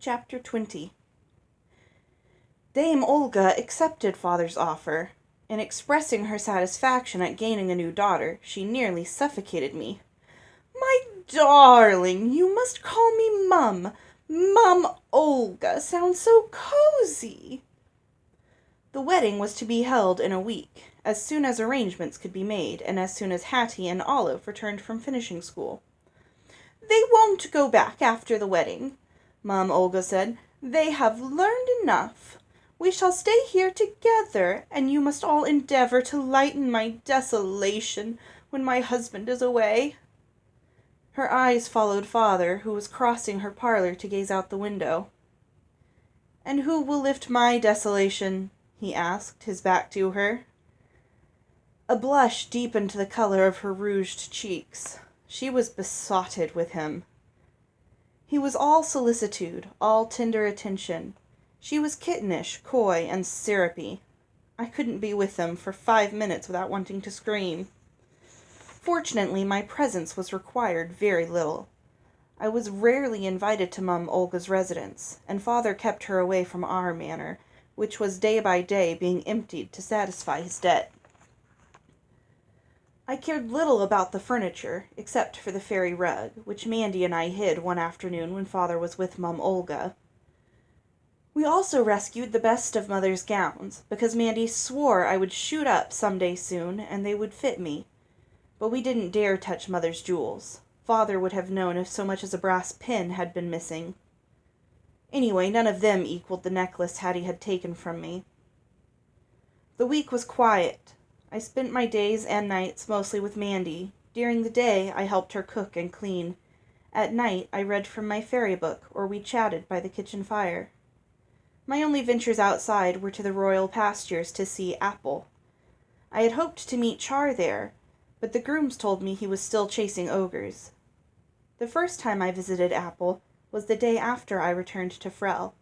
Chapter 20. Dame Olga accepted father's offer. In expressing her satisfaction at gaining a new daughter, she nearly suffocated me. "My darling, you must call me Mum. Mum Olga sounds so cozy." The wedding was to be held in a week, as soon as arrangements could be made, and as soon as Hattie and Olive returned from finishing school. "They won't go back after the wedding," Mum Olga said. "They have learned enough. We shall stay here together, and you must all endeavor to lighten my desolation when my husband is away." Her eyes followed father, who was crossing her parlor to gaze out the window. "And who will lift my desolation?" he asked, his back to her. A blush deepened the color of her rouged cheeks. She was besotted with him. He was all solicitude, all tender attention. She was kittenish, coy, and syrupy. I couldn't be with them for 5 minutes without wanting to scream. Fortunately, my presence was required very little. I was rarely invited to Mum Olga's residence, and father kept her away from our manor, which was day by day being emptied to satisfy his debt. I cared little about the furniture, except for the fairy rug, which Mandy and I hid one afternoon when father was with Mum Olga. We also rescued the best of Mother's gowns, because Mandy swore I would shoot up some day soon, and they would fit me. But we didn't dare touch Mother's jewels. Father would have known if so much as a brass pin had been missing. Anyway, none of them equaled the necklace Hattie had taken from me. The week was quiet. I spent my days and nights mostly with Mandy. During the day, I helped her cook and clean. At night, I read from my fairy book, or we chatted by the kitchen fire. My only ventures outside were to the royal pastures to see Apple. I had hoped to meet Char there, but the grooms told me he was still chasing ogres. The first time I visited Apple was the day after I returned to Frel.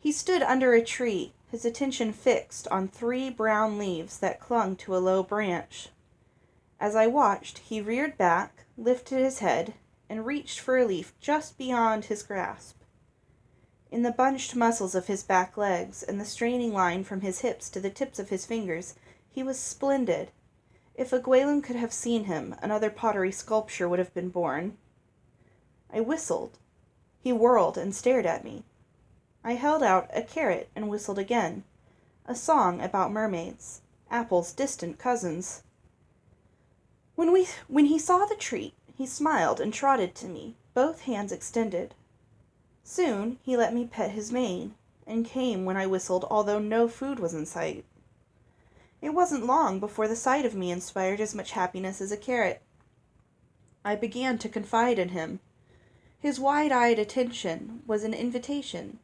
He stood under a tree, his attention fixed on 3 brown leaves that clung to a low branch. As I watched, he reared back, lifted his head, and reached for a leaf just beyond his grasp. In the bunched muscles of his back legs and the straining line from his hips to the tips of his fingers, he was splendid. If a Gwaelin could have seen him, another pottery sculpture would have been born. I whistled. He whirled and stared at me. I held out a carrot and whistled again. A song about mermaids, Apple's distant cousins. When he saw the treat, he smiled and trotted to me, both hands extended. Soon he let me pet his mane, and came when I whistled, although no food was in sight. It wasn't long before the sight of me inspired as much happiness as a carrot. I began to confide in him. His wide-eyed attention was an invitation,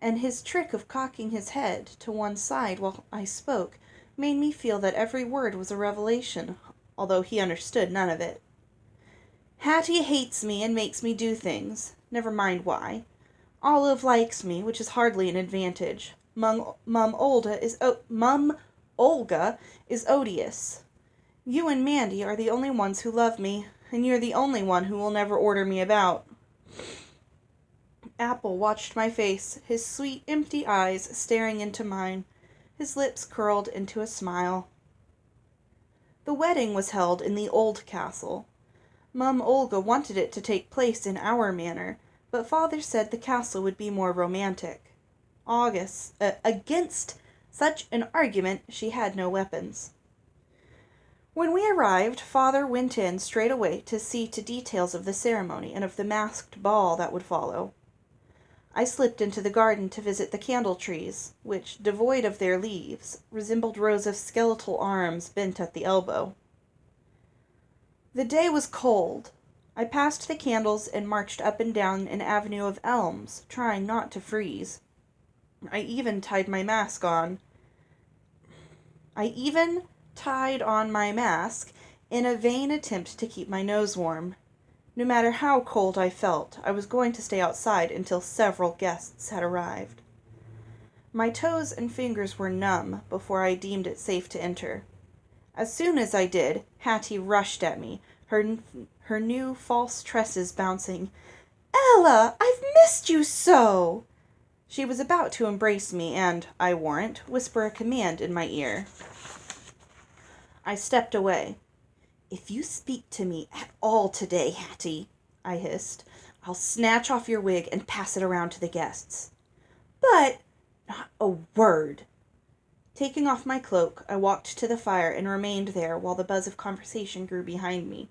and his trick of cocking his head to one side while I spoke made me feel that every word was a revelation, although he understood none of it. "Hattie hates me and makes me do things. Never mind why. Olive likes me, which is hardly an advantage. Mum Olga is odious. You and Mandy are the only ones who love me, and you're the only one who will never order me about." Apple watched my face, his sweet, empty eyes staring into mine, his lips curled into a smile. The wedding was held in the old castle. Mum Olga wanted it to take place in our manor, but father said the castle would be more romantic. Against such an argument, she had no weapons. When we arrived, father went in straight away to see to details of the ceremony and of the masked ball that would follow. I slipped into the garden to visit the candle trees, which, devoid of their leaves, resembled rows of skeletal arms bent at the elbow. The day was cold. I passed the candles and marched up and down an avenue of elms, trying not to freeze. I even tied on my mask in a vain attempt to keep my nose warm. No matter how cold I felt, I was going to stay outside until several guests had arrived. My toes and fingers were numb before I deemed it safe to enter. As soon as I did, Hattie rushed at me, her new false tresses bouncing. Ella, I've missed you so! She was about to embrace me and, I warrant, whisper a command in my ear. I stepped away. If you speak to me at all today, Hattie, I hissed, I'll snatch off your wig and pass it around to the guests. But, not a word. Taking off my cloak, I walked to the fire and remained there while the buzz of conversation grew behind me.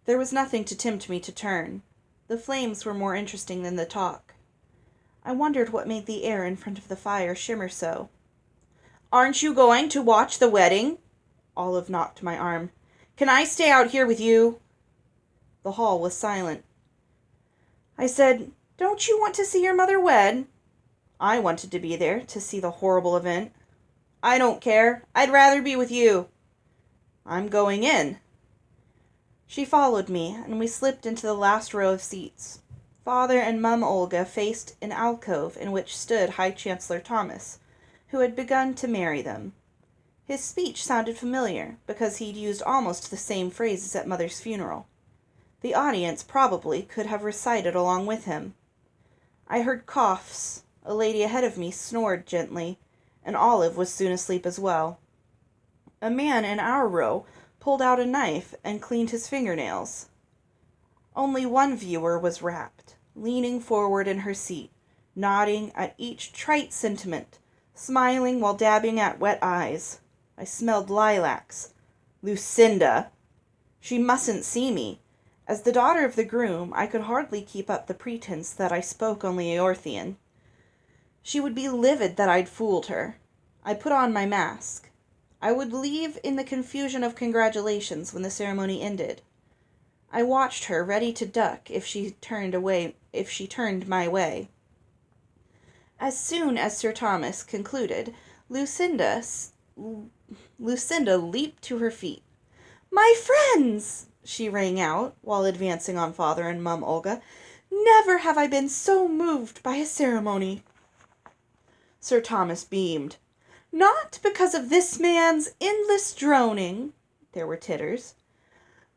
There was nothing to tempt me to turn. The flames were more interesting than the talk. I wondered what made the air in front of the fire shimmer so. Aren't you going to watch the wedding? Olive knocked my arm. Can I stay out here with you? The hall was silent. I said, Don't you want to see your mother wed? I wanted to be there to see the horrible event. I don't care. I'd rather be with you. I'm going in. She followed me, and we slipped into the last row of seats. Father and Mum Olga faced an alcove in which stood High Chancellor Thomas, who had begun to marry them. His speech sounded familiar, because he'd used almost the same phrases at Mother's funeral. The audience probably could have recited along with him. I heard coughs. A lady ahead of me snored gently, and Olive was soon asleep as well. A man in our row pulled out a knife and cleaned his fingernails. Only one viewer was rapt, leaning forward in her seat, nodding at each trite sentiment, smiling while dabbing at wet eyes. I smelled lilacs. Lucinda! She mustn't see me. As the daughter of the groom, I could hardly keep up the pretense that I spoke only Eorthian. She would be livid that I'd fooled her. I put on my mask. I would leave in the confusion of congratulations when the ceremony ended. I watched her, ready to duck if she turned my way. As soon as Sir Thomas concluded, Lucinda leaped to her feet. My friends! She rang out, while advancing on Father and Mum Olga. Never have I been so moved by a ceremony. Sir Thomas beamed. Not because of this man's endless droning, there were titters,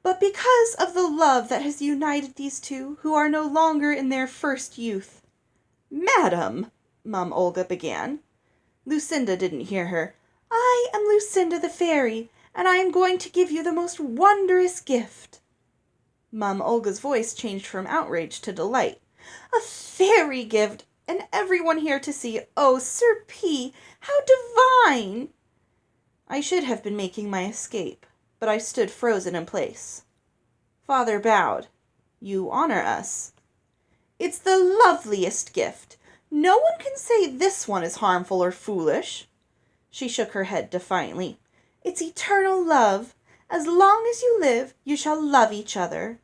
but because of the love that has united these two, who are no longer in their first youth. Madam, Mum Olga began. Lucinda didn't hear her. I am Lucinda the fairy, and I am going to give you the most wondrous gift. Mum Olga's voice changed from outrage to delight. A fairy gift, and everyone here to see. Oh, Sir P., how divine! I should have been making my escape, but I stood frozen in place. Father bowed. You honor us. It's the loveliest gift. No one can say this one is harmful or foolish. She shook her head defiantly. It's eternal love. As long as you live, you shall love each other.